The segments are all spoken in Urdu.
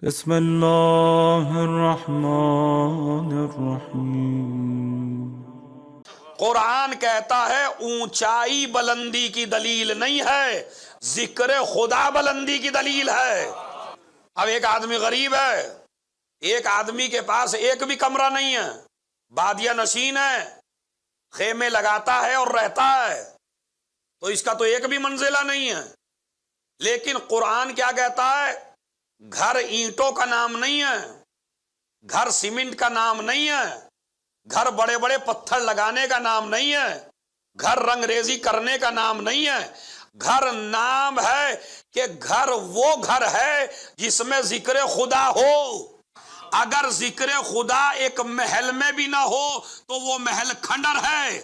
بسم اللہ الرحمن الرحیم۔ قرآن کہتا ہے اونچائی بلندی کی دلیل نہیں ہے، ذکر خدا بلندی کی دلیل ہے۔ اب ایک آدمی غریب ہے، ایک آدمی کے پاس ایک بھی کمرہ نہیں ہے، بادیہ نشین ہے، خیمے لگاتا ہے اور رہتا ہے، تو اس کا تو ایک بھی منزلہ نہیں ہے۔ لیکن قرآن کیا کہتا ہے؟ گھر اینٹوں کا نام نہیں ہے، گھر سیمنٹ کا نام نہیں ہے، گھر بڑے بڑے پتھر لگانے کا نام نہیں ہے، گھر رنگ ریزی کرنے کا نام نہیں ہے۔ گھر نام ہے کہ گھر وہ گھر ہے جس میں ذکر خدا ہو۔ اگر ذکر خدا ایک محل میں بھی نہ ہو تو وہ محل کھنڈر ہے،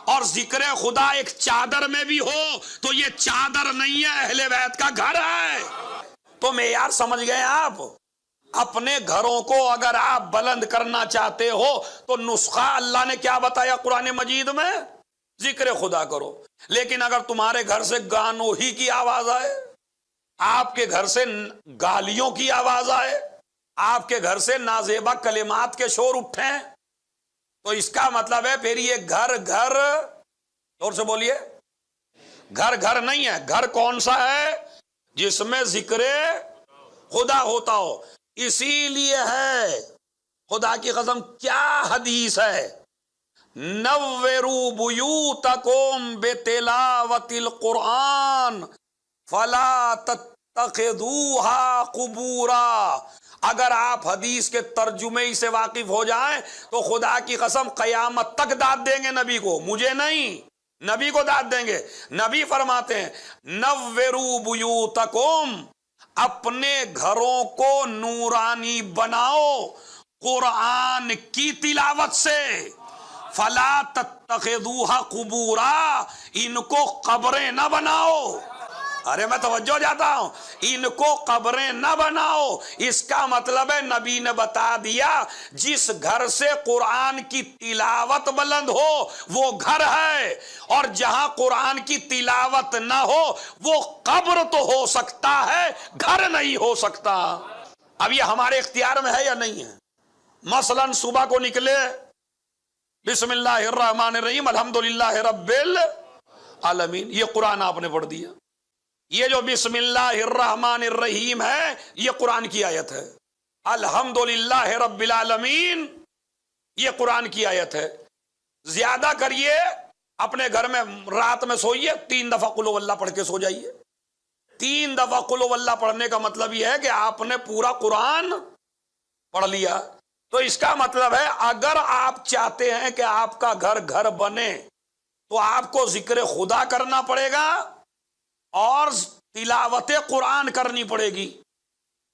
اور ذکر خدا ایک چادر میں بھی ہو تو یہ چادر نہیں ہے، اہل بیت کا گھر ہے۔ تو معیار سمجھ گئے آپ؟ اپنے گھروں کو اگر آپ بلند کرنا چاہتے ہو تو نسخہ اللہ نے کیا بتایا قرآن مجید میں؟ ذکر خدا کرو۔ لیکن اگر تمہارے گھر سے گانوں ہی کی آواز آئے، آپ کے گھر سے گالیوں کی آواز آئے، آپ کے گھر سے نازیبا کلمات کے شور اٹھیں، تو اس کا مطلب ہے پھر یہ گھر اور سے بولیے، گھر نہیں ہے۔ گھر کون سا ہے؟ جس میں ذکر خدا ہوتا ہو۔ اسی لیے ہے، خدا کی قسم کیا حدیث ہے، نوّروا بیوتکم بتلاوت القرآن فلا تتخذوها قبورا۔ اگر آپ حدیث کے ترجمے سے واقف ہو جائیں تو خدا کی قسم قیامت تک داد دیں گے نبی کو، مجھے نہیں، نبی کو داد دیں گے۔ نبی فرماتے ہیں نوّروا بیوتکم، اپنے گھروں کو نورانی بناؤ قرآن کی تلاوت سے، فلا تتخذوها قبورا، ان کو قبریں نہ بناؤ۔ ارے میں توجہ جاتا ہوں، ان کو قبریں نہ بناؤ۔ اس کا مطلب ہے نبی نے بتا دیا جس گھر سے قرآن کی تلاوت بلند ہو وہ گھر ہے، اور جہاں قرآن کی تلاوت نہ ہو وہ قبر تو ہو سکتا ہے، گھر نہیں ہو سکتا۔ اب یہ ہمارے اختیار میں ہے یا نہیں ہے؟ مثلا صبح کو نکلے، بسم اللہ الرحمن الرحیم الحمدللہ رب العالمین، یہ قرآن آپ نے پڑھ دیا۔ یہ جو بسم اللہ الرحمن الرحیم ہے یہ قرآن کی آیت ہے، الحمدللہ رب العالمین یہ قرآن کی آیت ہے۔ زیادہ کریے، اپنے گھر میں رات میں سوئیے 3 دفعہ قل ہو اللہ پڑھ کے سو جائیے۔ 3 دفعہ قل ہو اللہ پڑھنے کا مطلب یہ ہے کہ آپ نے پورا قرآن پڑھ لیا۔ تو اس کا مطلب ہے اگر آپ چاہتے ہیں کہ آپ کا گھر بنے تو آپ کو ذکر خدا کرنا پڑے گا اور تلاوت قرآن کرنی پڑے گی۔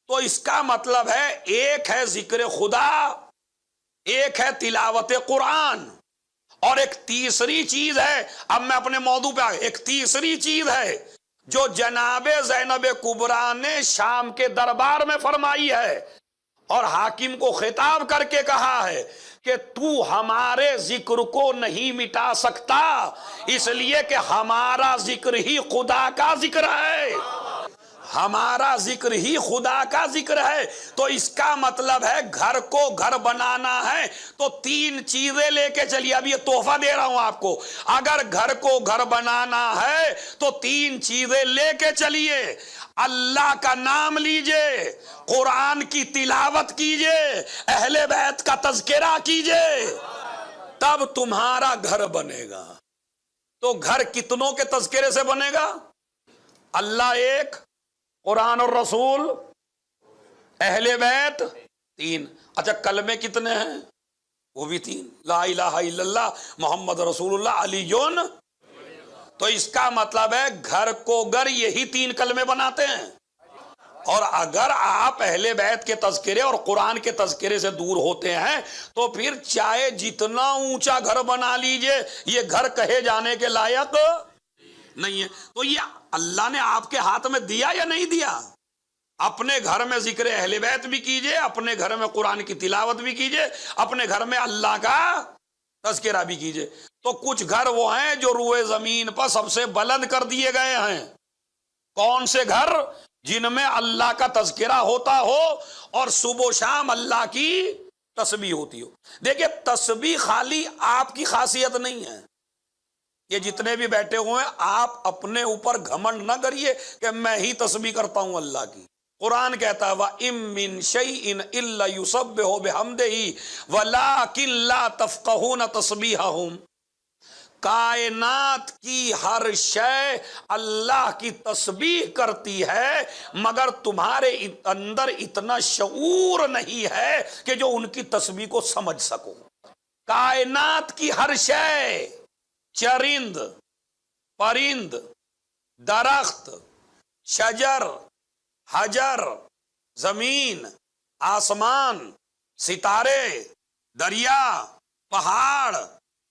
تو اس کا مطلب ہے ایک ہے ذکر خدا، ایک ہے تلاوت قرآن، اور ایک تیسری چیز ہے، اب میں اپنے موضوع پہ ایک تیسری چیز ہے جو جناب زینب کبریٰ نے شام کے دربار میں فرمائی ہے، اور حاکم کو خطاب کر کے کہا ہے کہ تو ہمارے ذکر کو نہیں مٹا سکتا، اس لیے کہ ہمارا ذکر ہی خدا کا ذکر ہے، ہمارا ذکر ہی خدا کا ذکر ہے۔ تو اس کا مطلب ہے گھر کو گھر بنانا ہے تو 3 چیزیں لے کے چلیے۔ اب یہ تحفہ دے رہا ہوں آپ کو، اگر گھر کو گھر بنانا ہے تو 3 چیزیں لے کے چلیے۔ اللہ کا نام لیجئے، قرآن کی تلاوت کیجئے، اہل بیت کا تذکرہ کیجئے، تب تمہارا گھر بنے گا۔ تو گھر کتنوں کے تذکرے سے بنے گا؟ اللہ ایک، قرآن اور رسول، اہل بیت 3۔ اچھا کلمے کتنے ہیں؟ وہ بھی 3، لا الہ الا اللہ محمد رسول اللہ علیون۔ تو اس کا مطلب ہے گھر کو گھر یہی 3 کلمے بناتے ہیں۔ اور اگر آپ اہل بیت کے تذکرے اور قرآن کے تذکرے سے دور ہوتے ہیں تو پھر چاہے جتنا اونچا گھر بنا لیجئے یہ گھر کہے جانے کے لائق نہیں ہے۔ تو یہ اللہ نے آپ کے ہاتھ میں دیا یا نہیں دیا؟ اپنے گھر میں ذکر اہل بیت بھی کیجئے، اپنے گھر میں قرآن کی تلاوت بھی کیجئے، اپنے گھر میں اللہ کا تذکرہ بھی کیجئے۔ تو کچھ گھر وہ ہیں جو روئے زمین پر سب سے بلند کر دیے گئے ہیں۔ کون سے گھر؟ جن میں اللہ کا تذکرہ ہوتا ہو اور صبح و شام اللہ کی تسبیح ہوتی ہو۔ دیکھیں تسبیح خالی آپ کی خاصیت نہیں ہے، یہ جتنے بھی بیٹھے ہوئے ہیں آپ اپنے اوپر گھمنڈ نہ کریے کہ میں ہی تسبیح کرتا ہوں اللہ کی۔ قرآن کہتا ہے وَإِن مِّن شَيْءٍ إِلَّا يُسَبِّحُ بِحَمْدِهِ وَلَٰكِن لَّا تَفْقَهُونَ تَسْبِيحَهُمْ، کائنات کی ہر شے اللہ کی تسبیح کرتی ہے مگر تمہارے اندر اتنا شعور نہیں ہے کہ جو ان کی تسبیح کو سمجھ سکو۔ کائنات کی ہر شے، چرند، پرند، درخت، شجر، حجر، زمین، آسمان، ستارے، دریا، پہاڑ،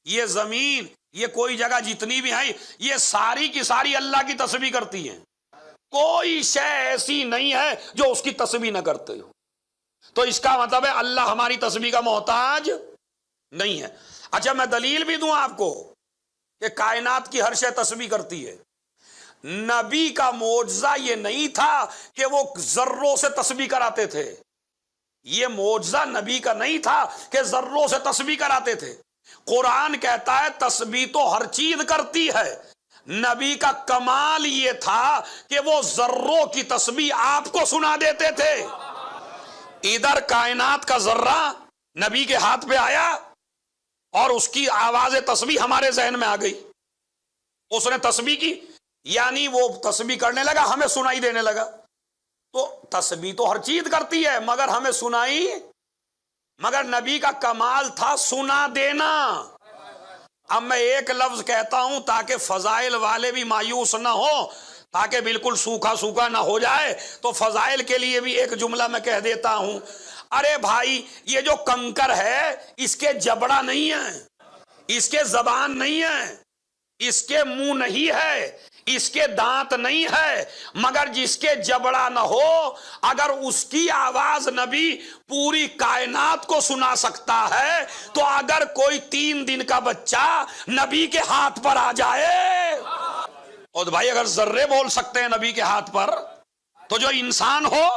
یہ زمین، یہ کوئی جگہ جتنی بھی ہیں یہ ساری کی ساری اللہ کی تسبیح کرتی ہیں، کوئی شے ایسی نہیں ہے جو اس کی تسبیح نہ کرتے ہو۔ تو اس کا مطلب ہے اللہ ہماری تسبیح کا محتاج نہیں ہے۔ اچھا میں دلیل بھی دوں آپ کو کہ کائنات کی ہر شے تسبیح کرتی ہے۔ نبی کا معجزہ یہ نہیں تھا کہ وہ ذروں سے تسبیح کراتے تھے، یہ معجزہ نبی کا نہیں تھا کہ ذروں سے تسبیح کراتے تھے۔ قرآن کہتا ہے تسبیح تو ہر چیز کرتی ہے، نبی کا کمال یہ تھا کہ وہ ذروں کی تسبیح آپ کو سنا دیتے تھے۔ ادھر کائنات کا ذرہ نبی کے ہاتھ پہ آیا اور اس کی آواز تسبیح ہمارے ذہن میں آ گئی، اس نے تسبیح کی، یعنی وہ تسبیح کرنے لگا، ہمیں سنائی دینے لگا۔ تو تسبیح تو ہر چیز کرتی ہے مگر ہمیں سنائی، مگر نبی کا کمال تھا سنا دینا۔ اب میں ایک لفظ کہتا ہوں تاکہ فضائل والے بھی مایوس نہ ہو، تاکہ بالکل سوکھا سوکھا نہ ہو جائے، تو فضائل کے لیے بھی ایک جملہ میں کہہ دیتا ہوں۔ ارے بھائی یہ جو کنکر ہے اس کے جبڑا نہیں ہے، اس کے زبان نہیں ہے، اس کے منہ نہیں ہے، اس کے دانت نہیں ہے، مگر جس کے جبڑا نہ ہو اگر اس کی آواز نبی پوری کائنات کو سنا سکتا ہے تو اگر کوئی 3 دن کا بچہ نبی کے ہاتھ پر آ جائے، اور بھائی اگر ذرے بول سکتے ہیں نبی کے ہاتھ پر تو جو انسان ہو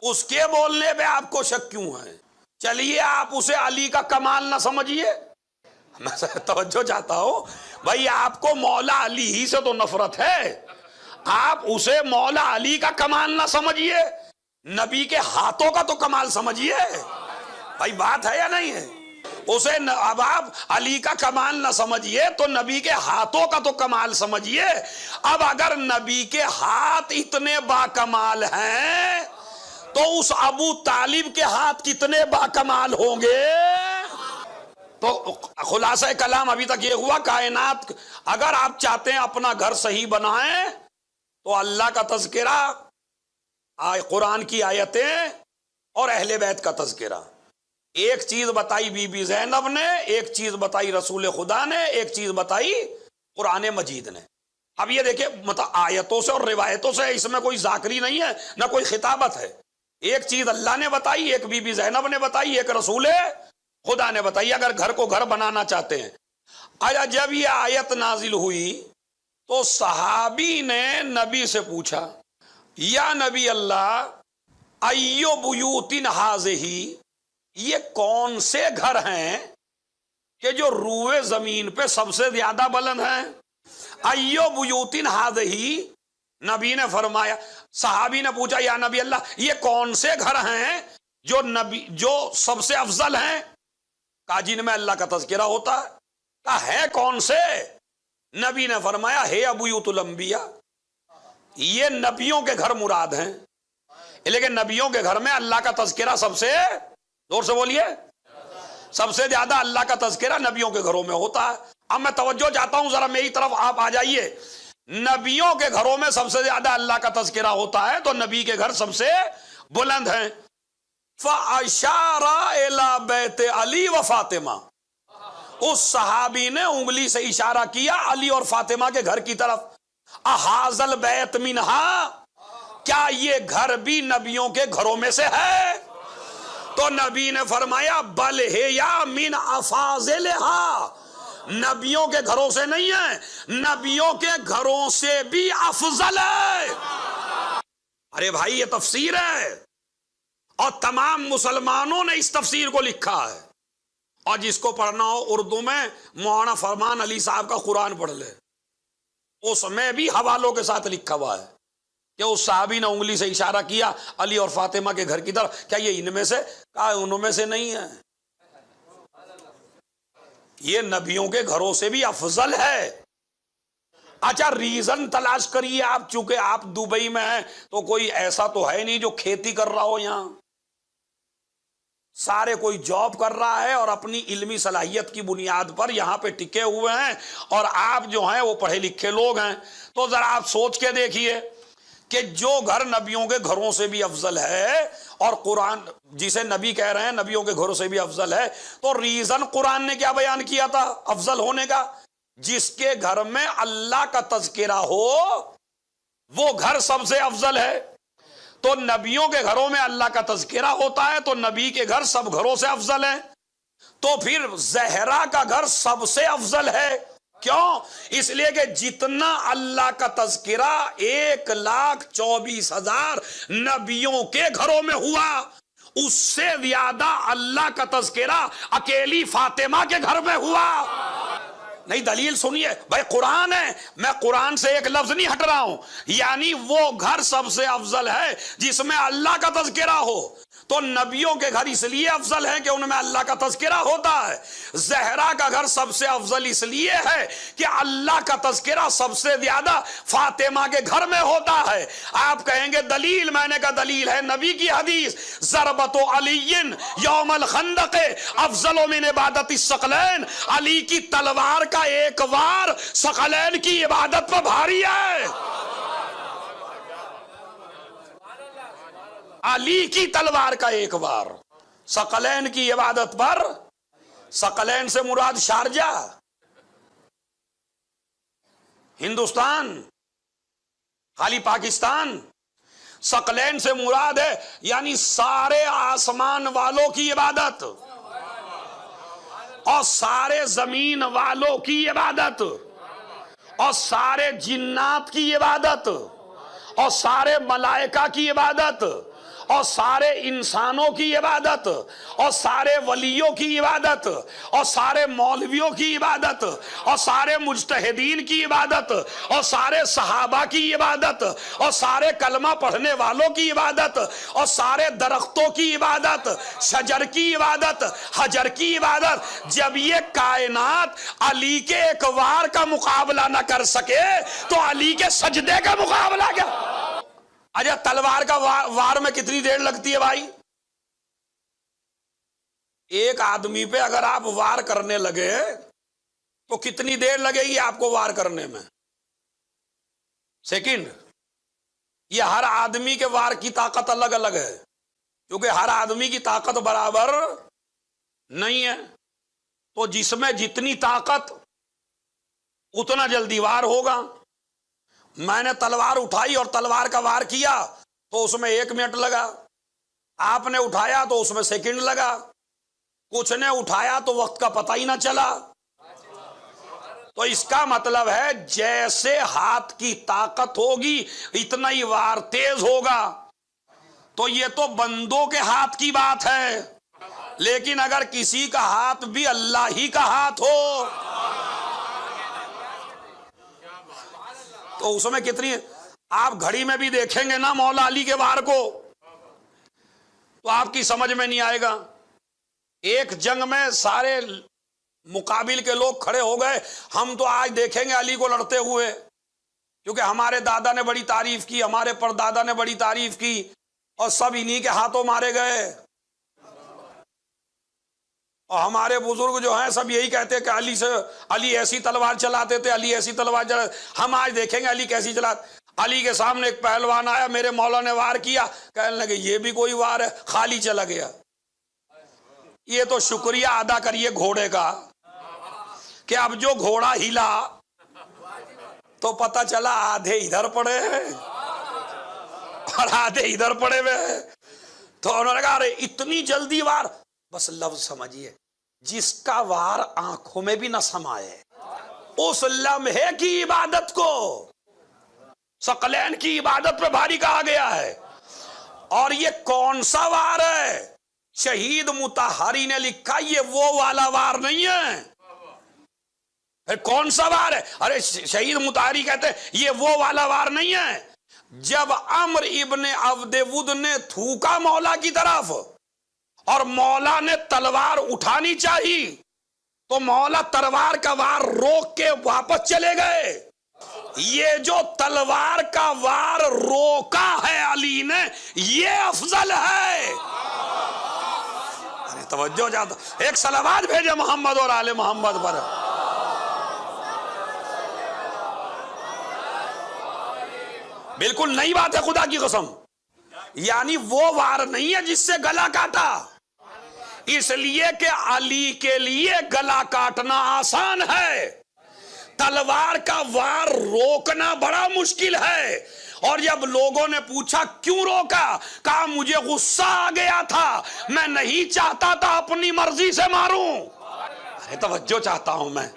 اس کے بولنے پہ آپ کو شک کیوں ہے؟ چلیے آپ اسے علی کا کمال نہ سمجھیے، میں توجہ چاہتا ہوں بھائی آپ کو مولا علی ہی سے تو نفرت ہے، آپ اسے مولا علی کا کمال نہ سمجھیے، نبی کے ہاتھوں کا تو کمال سمجھیے۔ بھائی بات ہے یا نہیں ہے؟ اسے اب آپ علی کا کمال نہ سمجھیے تو نبی کے ہاتھوں کا تو کمال سمجھیے۔ اب اگر نبی کے ہاتھ اتنے با کمال ہیں تو اس ابو طالب کے ہاتھ کتنے با کمال ہوں گے؟ تو خلاصہ کلام ابھی تک یہ ہوا، کائنات اگر آپ چاہتے ہیں اپنا گھر صحیح بنائیں تو اللہ کا تذکرہ، قرآن کی آیتیں اور اہل بیت کا تذکرہ۔ ایک چیز بتائی بی بی زینب نے، ایک چیز بتائی رسول خدا نے، ایک چیز بتائی قرآن مجید نے۔ اب یہ دیکھیں آیتوں سے اور روایتوں سے اس میں کوئی ذاکری نہیں ہے نہ کوئی خطابت ہے، ایک چیز اللہ نے بتائی، ایک بی بی زینب نے بتائی، ایک رسول خدا نے بتائی، اگر گھر کو گھر بنانا چاہتے ہیں۔ آیا جب یہ آیت نازل ہوئی تو صحابی نے نبی سے پوچھا یا نبی اللہ ایو بیوتن ہذہ، یہ کون سے گھر ہیں کہ جو روئے زمین پہ سب سے زیادہ بلند ہیں؟ ایو بیوتن ہذہ، نبی نے فرمایا، صحابی نے پوچھا یا نبی اللہ یہ کون سے گھر ہیں جو سب سے افضل ہیں؟ کہا جن میں اللہ کا تذکرہ ہوتا ہے۔ کہا ہے کون سے؟ نبی نے فرمایا ہے بیوت الانبیاء، یہ نبیوں کے گھر مراد ہیں، لیکن نبیوں کے گھر میں اللہ کا تذکرہ سب سے، زور سے بولیے، سب سے زیادہ اللہ کا تذکرہ نبیوں کے گھروں میں ہوتا ہے۔ اب میں توجہ چاہتا ہوں ذرا میری طرف آپ آ جائیے، نبیوں کے گھروں میں سب سے زیادہ اللہ کا تذکرہ ہوتا ہے تو نبی کے گھر سب سے بلند ہیں۔ فَأَشَارَ إِلَى بَيْتِ عَلِي وَفَاطِمَةَ، اس صحابی نے انگلی سے اشارہ کیا علی اور فاطمہ کے گھر کی طرف۔ اَحَاذَ الْبَيْتَ مِنْهَا، کیا یہ گھر بھی نبیوں کے گھروں میں سے ہے؟ تو نبی نے فرمایا بل ہے من افاضلها، نبیوں کے گھروں سے نہیں ہے، نبیوں کے گھروں سے بھی افضل ہے۔ ارے بھائی یہ تفسیر ہے، اور تمام مسلمانوں نے اس تفسیر کو لکھا ہے، اور جس کو پڑھنا ہو اردو میں مولانا فرمان علی صاحب کا قرآن پڑھ لے، اس میں بھی حوالوں کے ساتھ لکھا ہوا ہے کہ اس صحابی نے انگلی سے اشارہ کیا علی اور فاطمہ کے گھر کی طرف، کیا یہ ان میں سے؟ کہا انہوں میں سے نہیں ہے، یہ نبیوں کے گھروں سے بھی افضل ہے۔ اچھا ریزن تلاش کریے آپ، چونکہ آپ دبئی میں ہیں تو کوئی ایسا تو ہے نہیں جو کھیتی کر رہا ہو، یہاں سارے کوئی جاب کر رہا ہے اور اپنی علمی صلاحیت کی بنیاد پر یہاں پہ ٹکے ہوئے ہیں، اور آپ جو ہیں وہ پڑھے لکھے لوگ ہیں۔ تو ذرا آپ سوچ کے دیکھیے کہ جو گھر نبیوں کے گھروں سے بھی افضل ہے، اور قرآن جسے نبی کہہ رہے ہیں نبیوں کے گھروں سے بھی افضل ہے، تو ریزن قرآن نے کیا بیان کیا تھا افضل ہونے کا؟ جس کے گھر میں اللہ کا تذکرہ ہو وہ گھر سب سے افضل ہے۔ تو نبیوں کے گھروں میں اللہ کا تذکرہ ہوتا ہے تو نبی کے گھر سب گھروں سے افضل ہے۔ تو پھر زہرا کا گھر سب سے افضل ہے، کیوں؟ اس لیے کہ جتنا اللہ کا تذکرہ 1,24,000 نبیوں کے گھروں میں ہوا، اس سے زیادہ اللہ کا تذکرہ اکیلی فاطمہ کے گھر میں ہوا۔ نہیں دلیل سنیے بھائی، قرآن ہے، میں قرآن سے ایک لفظ نہیں ہٹ رہا ہوں، یعنی وہ گھر سب سے افضل ہے جس میں اللہ کا تذکرہ ہو۔ تو نبیوں کے گھر اس لیے افضل ہے کہ ان میں اللہ کا تذکرہ ہوتا ہے۔ زہرا کا گھر سب سے افضل اس لیے ہے کہ اللہ کا تذکرہ سب سے زیادہ فاطمہ کے گھر میں ہوتا ہے۔ آپ کہیں گے دلیل، میں نے کہا دلیل ہے نبی کی حدیث، ضربت علی یوم الخندق افضل من عبادت الثقلین، علی کی تلوار کا ایک وار ثقلین کی عبادت پر بھاری ہے۔ علی کی تلوار کا ایک وار ثقلین کی عبادت پر، ثقلین سے مراد شارجہ ہندوستان، خالی پاکستان، ثقلین سے مراد ہے یعنی سارے آسمان والوں کی عبادت اور سارے زمین والوں کی عبادت اور سارے جنات کی عبادت اور سارے ملائکہ کی عبادت اور سارے انسانوں کی عبادت اور سارے ولیوں کی عبادت اور سارے مولویوں کی عبادت اور سارے مجتہدین کی عبادت اور سارے صحابہ کی عبادت اور سارے کلمہ پڑھنے والوں کی عبادت اور سارے درختوں کی عبادت، شجر کی عبادت، حجر کی عبادت، جب یہ کائنات علی کے ایک وار کا مقابلہ نہ کر سکے تو علی کے سجدے کا مقابلہ کیا؟ اچھا تلوار کا وار میں کتنی دیر لگتی ہے بھائی؟ ایک آدمی پہ اگر آپ وار کرنے لگے تو کتنی دیر لگے گی آپ کو وار کرنے میں؟ سیکنڈ۔ یہ ہر آدمی کے وار کی طاقت الگ الگ ہے، کیونکہ ہر آدمی کی طاقت برابر نہیں ہے، تو جس میں جتنی طاقت اتنا جلدی وار ہوگا۔ میں نے تلوار اٹھائی اور تلوار کا وار کیا تو اس میں 1 منٹ لگا، آپ نے اٹھایا تو اس میں سیکنڈ لگا، کچھ نے اٹھایا تو وقت کا پتہ ہی نہ چلا۔ تو اس کا مطلب ہے جیسے ہاتھ کی طاقت ہوگی اتنا ہی وار تیز ہوگا۔ تو یہ تو بندوں کے ہاتھ کی بات ہے، لیکن اگر کسی کا ہاتھ بھی اللہ ہی کا ہاتھ ہو تو اس میں کتنی، آپ گھڑی میں بھی دیکھیں گے نا مولا علی کے وار کو تو آپ کی سمجھ میں نہیں آئے گا۔ ایک جنگ میں سارے مقابل کے لوگ کھڑے ہو گئے، ہم تو آج دیکھیں گے علی کو لڑتے ہوئے، کیونکہ ہمارے دادا نے بڑی تعریف کی، ہمارے پردادا نے بڑی تعریف کی، اور سب انہی کے ہاتھوں مارے گئے۔ اور ہمارے بزرگ جو ہیں سب یہی کہتے کہ علی ایسی تلوار چلاتے تھے، علی ایسی تلوار چلاتے۔ ہم آج دیکھیں گے علی کیسی چلاتے۔ علی کے سامنے ایک پہلوان آیا، میرے مولا نے وار کیا، کہنے لگے یہ بھی کوئی وار ہے، خالی چلا گیا۔ یہ تو شکریہ ادا کریے گھوڑے کا کہ اب جو گھوڑا ہلا تو پتہ چلا آدھے ادھر پڑے ہیں اور آدھے ادھر پڑے ہوئے ہیں۔ تو انہوں نے کہا ارے اتنی جلدی وار، بس لفظ سمجھیے، جس کا وار آنکھوں میں بھی نہ سمائے اس لمحے کی عبادت کو ثقلین کی عبادت پہ بھاری کہا گیا ہے۔ اور یہ کون سا وار ہے؟ شہید مطہری نے لکھا یہ وہ والا وار نہیں ہے. پھر کون سا وار ہے؟ ارے شہید مطہری کہتے ہیں یہ وہ والا وار نہیں ہے. جب عمر ابن عبد ود نے تھوکا مولا کی طرف اور مولا نے تلوار اٹھانی چاہی تو مولا تلوار کا وار روک کے واپس چلے گئے. یہ جو تلوار کا وار روکا ہے علی نے یہ افضل ہے. ارے توجہ جاتا، ایک صلوات بھیجے محمد اور آل محمد پر. بالکل نئی بات ہے خدا کی قسم. یعنی وہ وار نہیں ہے جس سے گلا کاٹا، اس لیے کہ علی کے لیے گلا کاٹنا آسان ہے، تلوار کا وار روکنا بڑا مشکل ہے. اور جب لوگوں نے پوچھا کیوں روکا، کہا مجھے غصہ آ گیا تھا، میں نہیں چاہتا تھا اپنی مرضی سے ماروں. ارے توجہ چاہتا ہوں میں.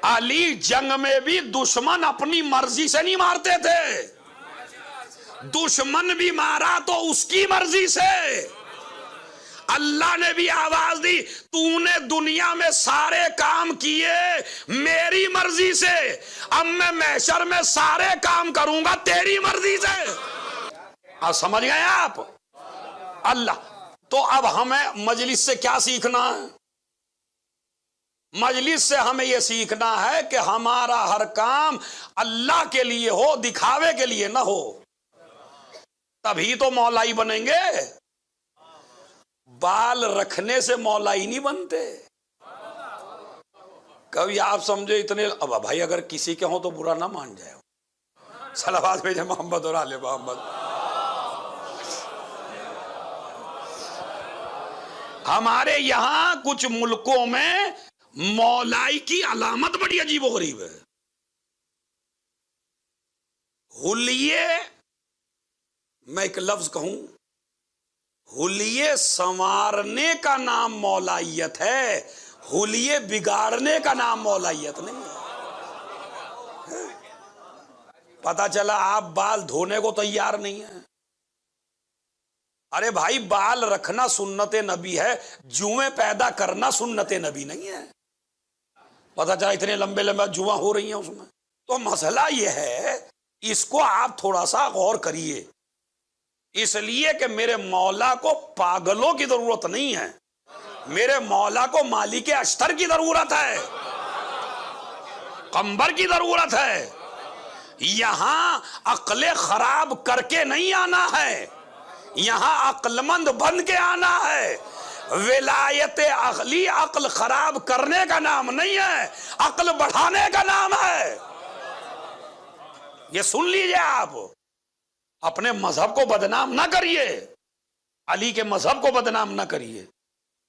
علی جنگ میں بھی دشمن اپنی مرضی سے نہیں مارتے تھے، دشمن بھی مارا تو اس کی مرضی سے. اللہ نے بھی آواز دی تو نے دنیا میں سارے کام کیے میری مرضی سے، اب میں محشر میں سارے کام کروں گا تیری مرضی سے. اب سمجھ گئے آپ؟ اللہ. تو اب ہمیں مجلس سے کیا سیکھنا ہے؟ مجلس سے ہمیں یہ سیکھنا ہے کہ ہمارا ہر کام اللہ کے لیے ہو، دکھاوے کے لیے نہ ہو. تبھی تو مولائی بنیں گے. بال رکھنے سے مولائی نہیں بنتے. کبھی آپ سمجھے اتنے، اب بھائی اگر کسی کے ہوں تو برا نہ مان جائے. صلوات بھیجے محمد اور آل محمد. ہمارے یہاں کچھ ملکوں میں مولائی کی علامت بڑی عجیب و غریب ہے. حلیے، میں ایک لفظ کہوں، حلیے سنوارنے کا نام مولائیت ہے، حلیے بگاڑنے کا نام مولائیت نہیں ہے. پتا چلا آپ بال دھونے کو تیار نہیں ہیں. ارے بھائی بال رکھنا سنت نبی ہے، جوئیں پیدا کرنا سنت نبی نہیں ہے. پتا چلا اتنے لمبے لمبے جوئیں ہو رہی ہیں اس میں. تو مسئلہ یہ ہے، اس کو آپ تھوڑا سا غور کریے. اس لیے کہ میرے مولا کو پاگلوں کی ضرورت نہیں ہے، میرے مولا کو مالک اشتر کی ضرورت ہے، قمبر کی ضرورت ہے. یہاں عقل خراب کر کے نہیں آنا ہے، یہاں عقل مند بن کے آنا ہے. ولایت عقلی عقل خراب کرنے کا نام نہیں ہے، عقل بڑھانے کا نام ہے. یہ سن لیجئے. آپ اپنے مذہب کو بدنام نہ کریے، علی کے مذہب کو بدنام نہ کریے.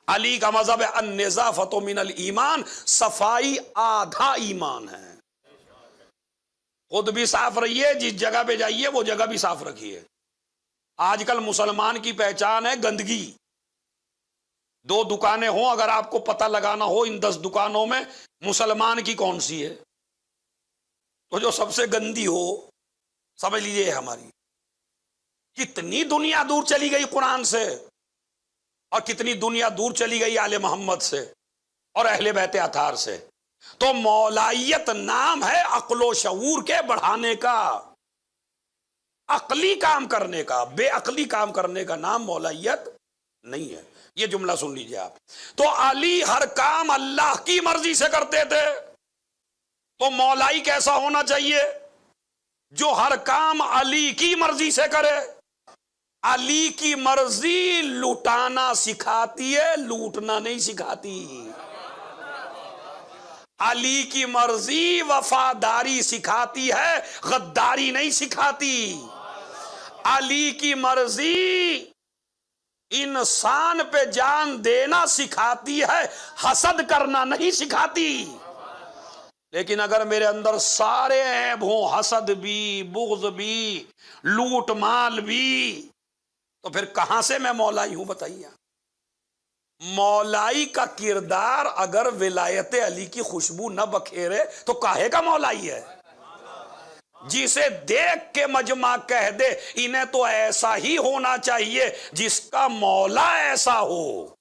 علی کا مذہب ہے النظافۃ من الایمان، صفائی آدھا ایمان ہے. خود بھی صاف رہیے، جس جگہ پہ جائیے وہ جگہ بھی صاف رکھیے. آج کل مسلمان کی پہچان ہے گندگی. 2 دکانیں ہوں، اگر آپ کو پتہ لگانا ہو ان 10 دکانوں میں مسلمان کی کون سی ہے، تو جو سب سے گندی ہو سمجھ لیجیے ہماری. کتنی دنیا دور چلی گئی قرآن سے، اور کتنی دنیا دور چلی گئی آل محمد سے اور اہل بیت اطہار سے. تو مولائیت نام ہے عقل و شعور کے بڑھانے کا، عقلی کام کرنے کا. بے عقلی کام کرنے کا نام مولائیت نہیں ہے. یہ جملہ سن لیجئے آپ. تو علی ہر کام اللہ کی مرضی سے کرتے تھے. تو مولائی کیسا ہونا چاہیے؟ جو ہر کام علی کی مرضی سے کرے. علی کی مرضی لوٹانا سکھاتی ہے، لوٹنا نہیں سکھاتی. علی کی مرضی وفاداری سکھاتی ہے، غداری نہیں سکھاتی. علی کی مرضی انسان پہ جان دینا سکھاتی ہے، حسد کرنا نہیں سکھاتی. لیکن اگر میرے اندر سارے عیب ہوں، حسد بھی، بغض بھی، لوٹ مال بھی، تو پھر کہاں سے میں مولائی ہوں بتائیے. مولائی کا کردار اگر ولایت علی کی خوشبو نہ بکھیرے تو کاہے کا مولائی ہے. جسے دیکھ کے مجمع کہہ دے انہیں تو ایسا ہی ہونا چاہیے جس کا مولا ایسا ہو۔